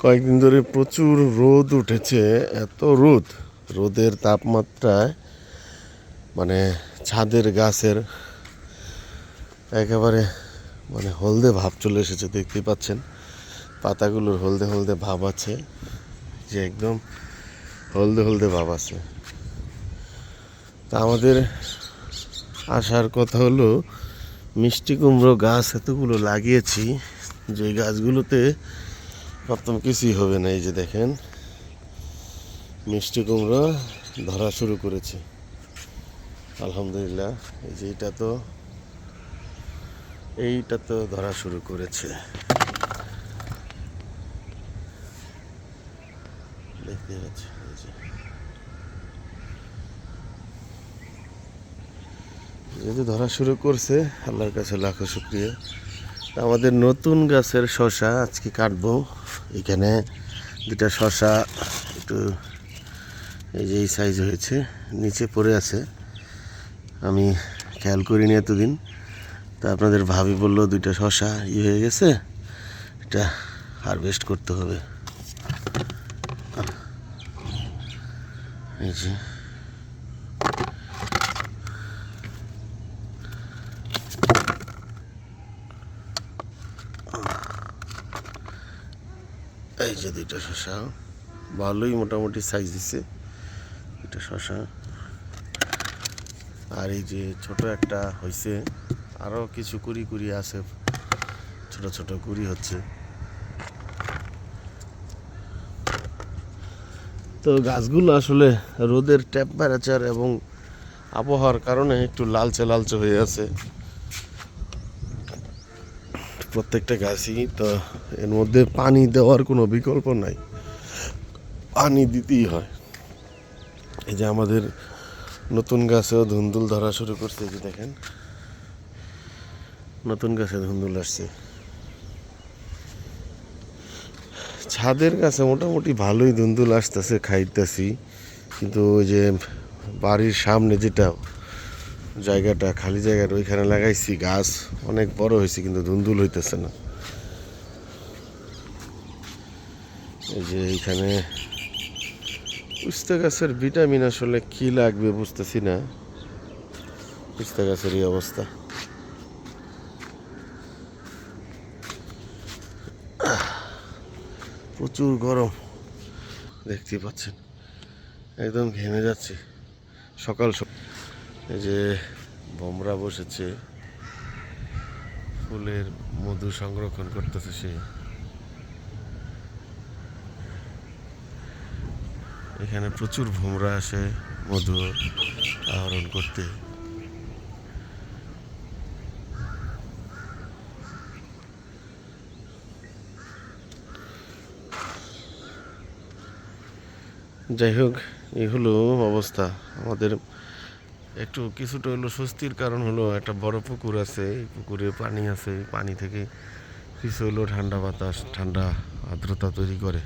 কয়েকদিন ধরে প্রচুর রোদ উঠেছে। এত রোদের তাপমাত্রায় মানে ছাদের গাছের একেবারে হলদে ভাব চলে এসেছে। দেখতেই পাচ্ছেন পাতাগুলোর হলদে হলদে ভাব আছে, যে একদম হলদে হলদে ভাব আছে। তা আমাদের আসার কথা হলো, মিষ্টি কুমড়ো গাছ এতগুলো লাগিয়েছি, যে গাছগুলোতে ভাবতাম কিছুই হবে না। এই যে দেখেন মিষ্টি কুমড়ো ধরা শুরু করেছে, আলহামদুলিল্লাহ। এই যে এইটা তো ধরা শুরু করেছে, দেখতে পাচ্ছি। যেহেতু ধরা শুরু করছে, আল্লাহর কাছে লাখো শুকরিয়া। আমাদের নতুন গাছের শসা আজকে কাটবো। এখানে দুটা শসা একটু এই যে এই সাইজ হয়েছে, নিচে পড়ে আছে, আমি খেয়াল করিনি এতদিন। তা আপনাদের ভাবি বললো দুইটা শসা হয়ে গেছে, এটা হারভেস্ট করতে হবে। এই যে দুইটা শসা ভালোই মোটামুটি সাইজ দিছে দুইটা শসা। আর এই যে ছোট একটা হয়েছে, আরও কিছু কুড়ি আছে, ছোট ছোট কুড়ি হচ্ছে। তো গাছগুলো আসলে রোদের টেম্পারেচার এবং আবহাওয়ার কারণে একটু লালচে লালচে হয়ে আছে প্রত্যেকটা গাছই। তো এর মধ্যে পানি দেওয়ার কোনো বিকল্প নাই, পানি দিতেই হয়। এই যে আমাদের নতুন গাছেও ধুন্দুল ধরা শুরু করছে, যে দেখেন নতুন গাছে ধুন্দুল আসছে। ছাদের গাছে মোটামুটি ভালোই ধুন্দুল আসতেছে, খাইতেছি। কিন্তু ওই যে বাড়ির সামনে যেটা জায়গাটা খালি জায়গার ওইখানে লাগাইছি গাছ, অনেক বড় হয়েছে কিন্তু ধুন্দুল হইতেছে না। এই যে এইখানে উস্তা গাছের ভিটামিন আসলে কি লাগবে বুঝতেছি না, উস্তা গাছের এই অবস্থা। প্রচুর গরম, দেখতেই পাচ্ছেন, একদম ঘেমে যাচ্ছে সকাল সকাল। এই যে ভমরা বসেছে, ফুলের মধু সংরক্ষণ করতেছে সে। এখানে প্রচুর ভমরা আসে মধু আহরণ করতে। যাই হোক, এই হলো অবস্থা আমাদের। একটু কিছুটা হলো স্বস্তির কারণ হলো একটা বড় পুকুর আছে, এই পুকুরে পানি আছে, পানি থেকে কিছু হলো ঠান্ডা বাতাস, ঠান্ডা আর্দ্রতা তৈরি করে।